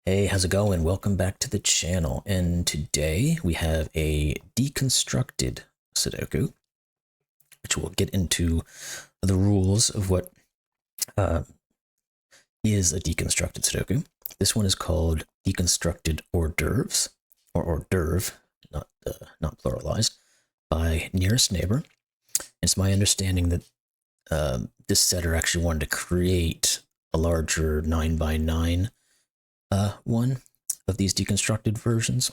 Hey, how's it going? Welcome back to the channel. And today we have a deconstructed Sudoku, which we'll get into the rules of what is a deconstructed Sudoku. This one is called Deconstructed Hors d'oeuvres, or hors d'oeuvre, not pluralized, by Nearest Neighbor. It's my understanding that this setter actually wanted to create a larger 9x9 one of these deconstructed versions,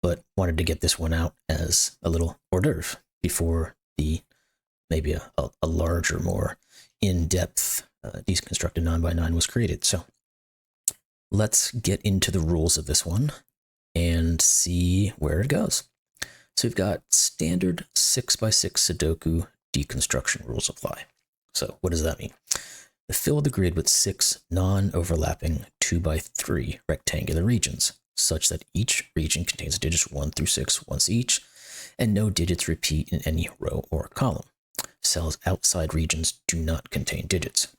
but wanted to get this one out as a little hors d'oeuvre before the maybe a larger, more in-depth deconstructed 9x9 was created. So let's get into the rules of this one and see where it goes. So we've got standard 6x6 Sudoku deconstruction rules apply. So what does that mean? Fill the grid with 6 non-overlapping 2x3 rectangular regions, such that each region contains digits 1 through 6 once each, and no digits repeat in any row or column. Cells outside regions do not contain digits.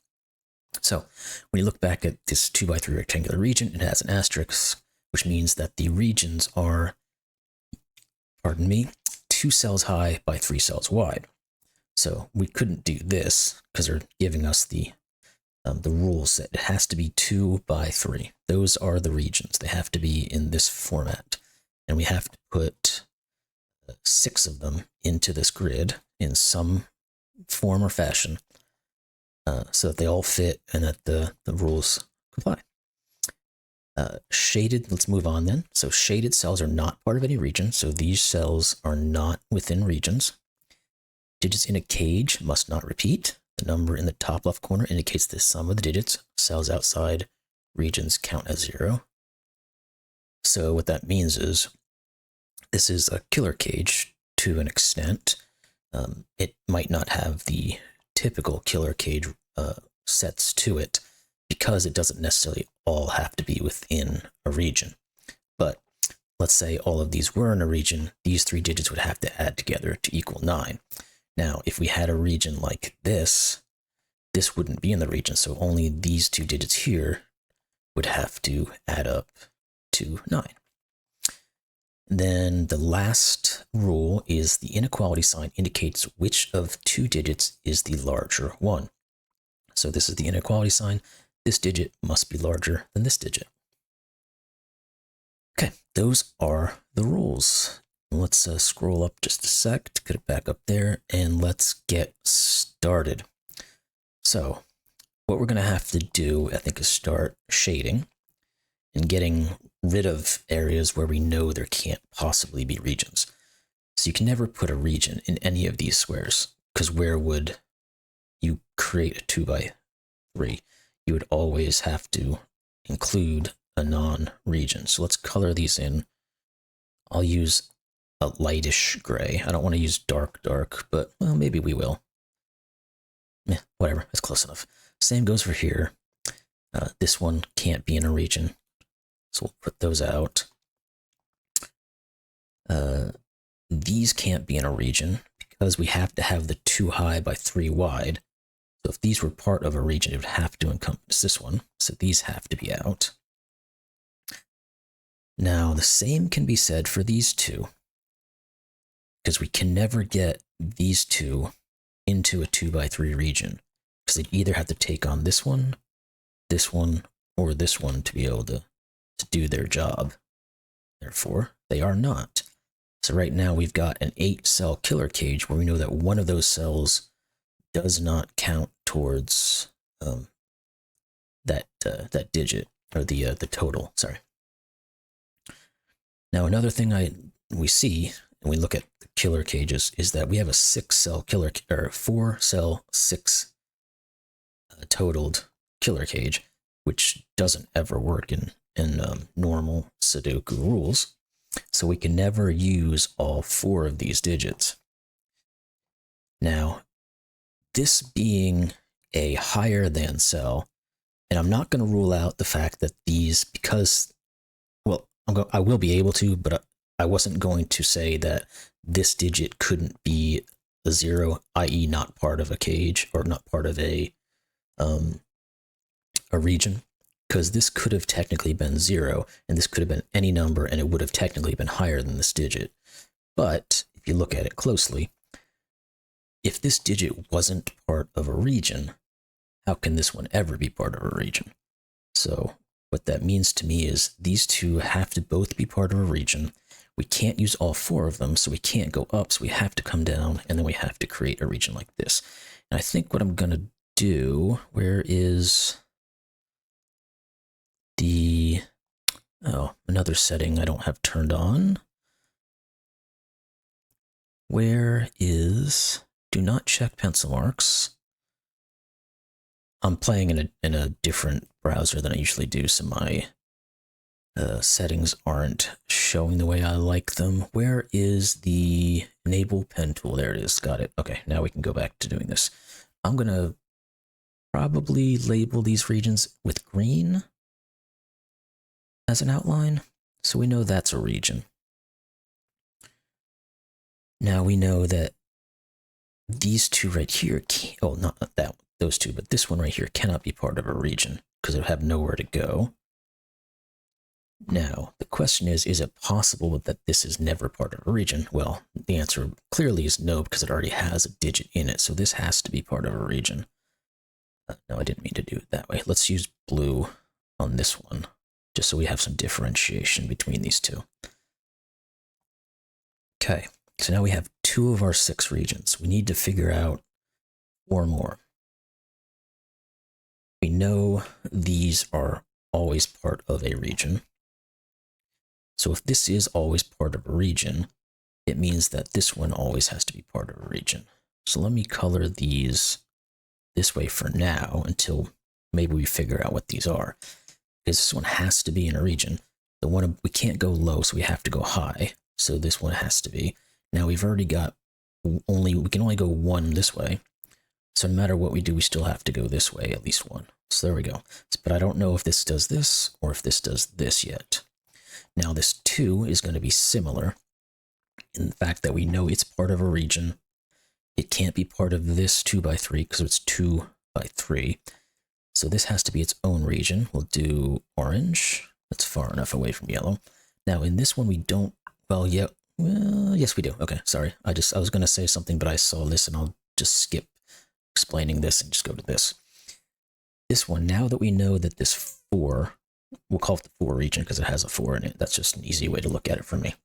So when you look back at this 2x3 rectangular region, it has an asterisk, which means that the regions are, 2 cells high by 3 cells wide. So we couldn't do this because they're giving us the rules that it has to be 2x3. Those are the regions. They have to be in this format. And we have to put 6 of them into this grid in some form or fashion so that they all fit and that the rules comply. Shaded, let's move on then. So shaded cells are not part of any region. So these cells are not within regions. Digits in a cage must not repeat. The number in the top left corner indicates the sum of the digits. Cells outside regions count as 0. So what that means is this is a killer cage to an extent. It might not have the typical killer cage sets to it because it doesn't necessarily all have to be within a region. But let's say all of these were in a region, these 3 digits would have to add together to equal 9. Now, if we had a region like this wouldn't be in the region, so only these 2 digits here would have to add up to 9. And then the last rule is the inequality sign indicates which of 2 digits is the larger one. So this is the inequality sign. This digit must be larger than this digit. Okay, those are the rules. Let's scroll up just a sec to get it back up there, and let's get started. So what we're going to have to do, I think, is start shading and getting rid of areas where we know there can't possibly be regions. So you can never put a region in any of these squares, because where would you create a 2x3? You would always have to include a non-region. So let's color these in. I'll use a lightish gray. I don't want to use dark, but well, maybe we will. Whatever, it's close enough. Same goes for here. This one can't be in a region, so we'll put those out. These can't be in a region because we have to have the 2 high by 3 wide. So if these were part of a region, it would have to encompass this one. So these have to be out. Now, the same can be said for these 2. Because we can never get these 2 into a 2x3 region, because they'd either have to take on this one, or this one to be able to do their job. Therefore, they are not. So right now we've got an 8-cell killer cage where we know that one of those cells does not count towards that digit, or the total. Sorry. Now another thing we see when we look at the killer cages is that we have a 6-cell killer, or 4-cell 6 totaled killer cage, which doesn't ever work in normal Sudoku rules. So we can never use all 4 of these digits. Now, this being a higher than cell, and I'm not going to rule out the fact that these, because, well, I will be able to, but I wasn't going to say that this digit couldn't be a 0, i.e. not part of a cage or not part of a region, because this could have technically been 0, and this could have been any number, and it would have technically been higher than this digit. But if you look at it closely, if this digit wasn't part of a region, how can this one ever be part of a region? So what that means to me is these two have to both be part of a region. We can't use all 4 of them, so we can't go up, so we have to come down, and then we have to create a region like this. And I think what I'm going to do, where is the, another setting I don't have turned on. Where is, do not check pencil marks. I'm playing in a different browser than I usually do, so my settings aren't showing the way I like them. Where is the enable pen tool? There it is. Got it. Okay, now we can go back to doing this. I'm going to probably label these regions with green as an outline, so we know that's a region. Now we know that these two right here, not that, those two, but this one right here cannot be part of a region because it would have nowhere to go. Now, the question is it possible that this is never part of a region? Well, the answer clearly is no, because it already has a digit in it, so this has to be part of a region. No, I didn't mean to do it that way. Let's use blue on this one, just so we have some differentiation between these two. Okay, so now we have 2 of our 6 regions. We need to figure out 4 more. We know these are always part of a region. So if this is always part of a region, it means that this one always has to be part of a region. So let me color these this way for now until maybe we figure out what these are. Because this one has to be in a region. The one we can't go low, so we have to go high. So this one has to be. Now we've already got we can only go 1 this way. So no matter what we do, we still have to go this way, at least 1. So there we go. But I don't know if this does this or if this does this yet. Now this 2 is going to be similar in the fact that we know it's part of a region. It can't be part of this 2 by 3 because it's 2 by 3. So this has to be its own region. We'll do orange. That's far enough away from yellow. Now in this one we don't, yes we do. Okay, sorry. I was going to say something, but I saw this and I'll just skip explaining this and just go to this. This one, now that we know that this 4, we'll call it the 4 region because it has a 4 in it. That's just an easy way to look at it for me.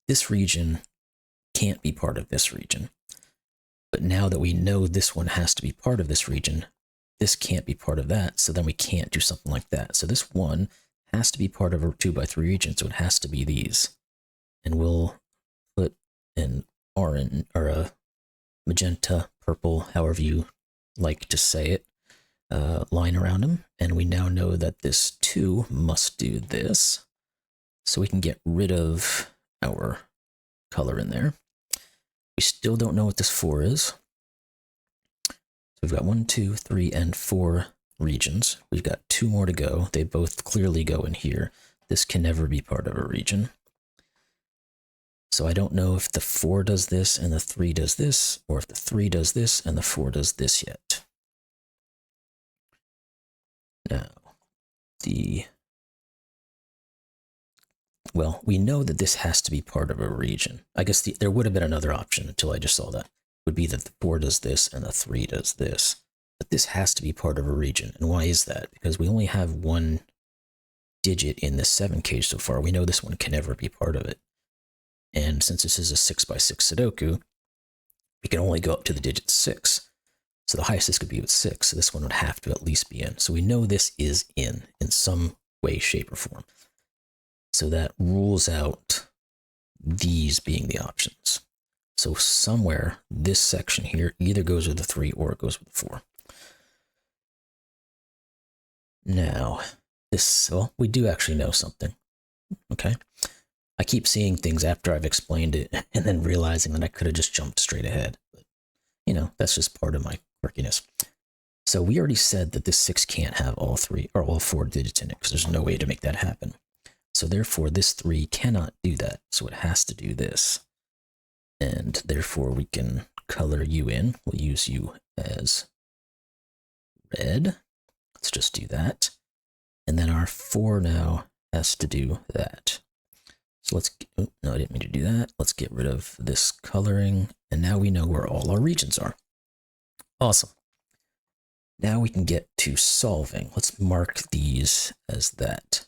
This region can't be part of this region. But now that we know this one has to be part of this region, this can't be part of that, so then we can't do something like that. So this 1 has to be part of a 2 by 3 region, so it has to be these. And we'll put an orange, or a magenta, purple, however you like to say it, line around them. And we now know that this 2 must do this. So we can get rid of our color in there. We still don't know what this 4 is. So we've got 1, 2, 3, and 4 regions. We've got 2 more to go. They both clearly go in here. This can never be part of a region. So I don't know if the 4 does this and the 3 does this, or if the 3 does this and the 4 does this yet. Now, well, we know that this has to be part of a region. I guess there would have been another option until I just saw that. It would be that the 4 does this and the 3 does this. But this has to be part of a region. And why is that? Because we only have 1 digit in this 7 cage so far. We know this one can never be part of it. And since this is a 6 by 6 Sudoku, we can only go up to the digit 6. So the highest this could be with 6, so this one would have to at least be in. So we know this is in some way, shape, or form. So that rules out these being the options. So somewhere, this section here either goes with the 3 or it goes with the 4. Now, well, we do actually know something, okay? I keep seeing things after I've explained it and then realizing that I could have just jumped straight ahead. But, that's just part of my quirkiness. So we already said that this 6 can't have all 3 or all 4 digits in it because there's no way to make that happen. So therefore, this 3 cannot do that. So it has to do this. And therefore, we can color you in. We'll use you as red. Let's just do that. And then our 4 now has to do that. So let's, oh, no, I didn't mean to do that. Let's get rid of this coloring. And now we know where all our regions are. Awesome. Now we can get to solving. Let's mark these as that.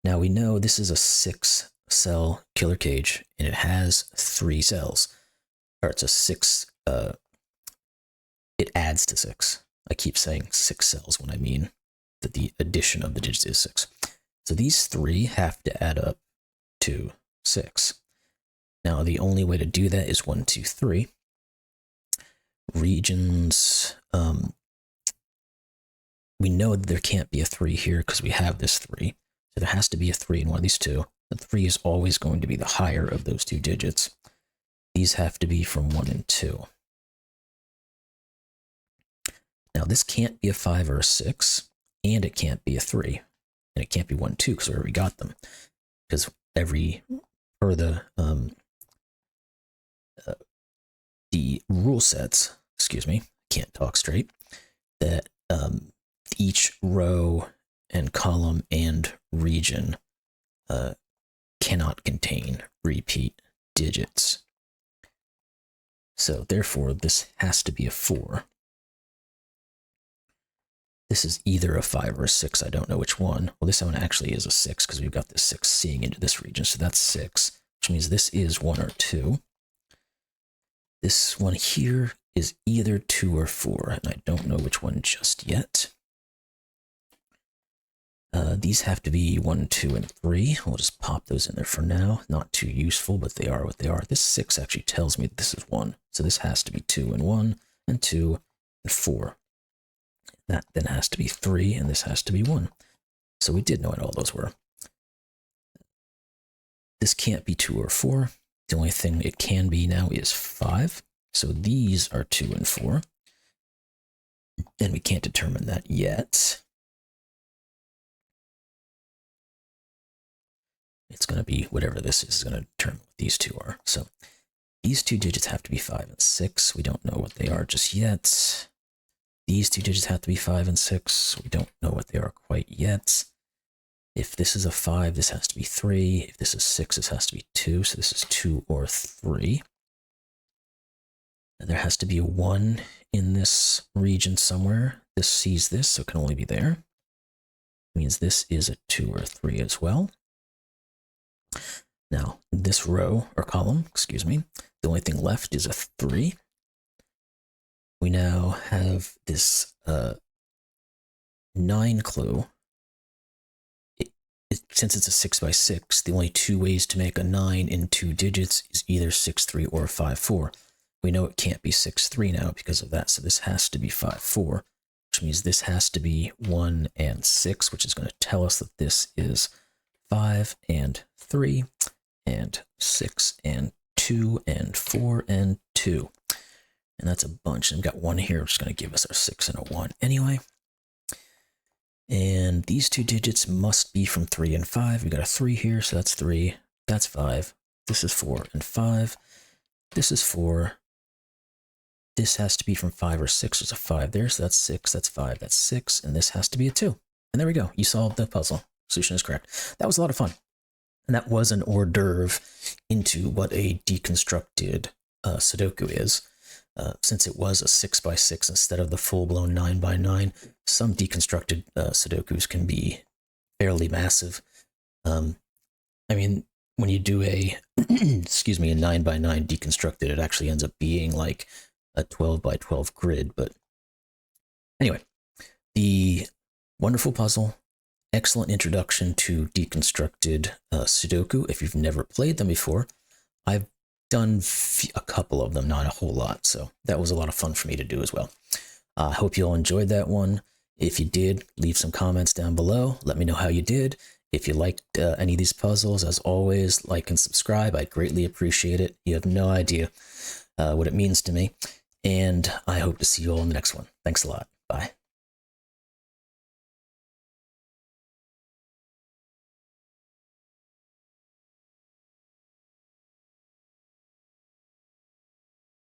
Now we know this is a 6-cell killer cage, and it has 3 cells. Or it's a 6, it adds to 6. I keep saying 6 cells when I mean that the addition of the digits is 6. So these 3 have to add up to 6. Now the only way to do that is 1, 2, 3. Regions, we know that there can't be a 3 here because we have this 3. So there has to be a 3 in one of these two. The 3 is always going to be the higher of those 2 digits. These have to be from 1 and 2. Now this can't be a 5 or a 6, and it can't be a 3. And it can't be 1, 2 because we already got them. Because per the rule sets, excuse me, can't talk straight, that each row and column and region cannot contain repeat digits. So therefore, this has to be a 4. This is either a 5 or a 6. I don't know which one. Well, this one actually is a 6 because we've got this 6 seeing into this region. So that's 6, which means this is 1 or 2. This one here is either 2 or 4, and I don't know which one just yet. These have to be 1, 2, and 3. We'll just pop those in there for now. Not too useful, but they are what they are. This 6 actually tells me that this is 1. So this has to be 2 and 1, and 2 and 4. That then has to be 3, and this has to be 1. So we did know what all those were. This can't be 2 or 4. The only thing it can be now is 5. So these are 2 and 4. And we can't determine that yet. It's going to be whatever this is going to determine what these 2 are. So these 2 digits have to be 5 and 6. We don't know what they are just yet. These 2 digits have to be 5 and 6. We don't know what they are quite yet. If this is a 5, this has to be 3. If this is 6, this has to be 2. So this is 2 or 3. And there has to be a 1 in this region somewhere. This sees this, so it can only be there. It means this is a 2 or 3 as well. Now, this row, or column, excuse me, the only thing left is a 3. We now have this 9 clue. Since it's a 6 by 6, the only 2 ways to make a 9 in 2 digits is either 6, 3 or 5, 4. We know it can't be 6, 3 now because of that, so this has to be 5, 4, which means this has to be 1 and 6, which is going to tell us that this is 5 and 3 and 6 and 2 and 4 and 2. And that's a bunch. And we've got 1 here, which is going to give us our 6 and a 1 anyway. And these 2 digits must be from 3 and 5. We got a 3 here, so that's 3. That's 5. This is 4 and 5. This is 4. This has to be from 5 or 6. There's a 5 there, so that's 6. That's 5. That's 6. And this has to be a 2. And there we go. You solved the puzzle. Solution is correct. That was a lot of fun. And that was an hors d'oeuvre into what a deconstructed Sudoku is. Since it was a 6 by 6 instead of the full-blown 9 by 9, some deconstructed Sudokus can be fairly massive. I mean, when you do a, excuse me, a 9 by 9 deconstructed, it actually ends up being like a 12 by 12 grid. But anyway, the wonderful puzzle, excellent introduction to deconstructed Sudoku. If you've never played them before, I've done a couple of them, not a whole lot, so that was a lot of fun for me to do as well. I hope you all enjoyed that one. If you did, leave some comments down below. Let me know how you did. If you liked any of these puzzles, as always, like and subscribe. I greatly appreciate it. You have no idea what it means to me. And I hope to see you all in the next one. Thanks a lot. Bye.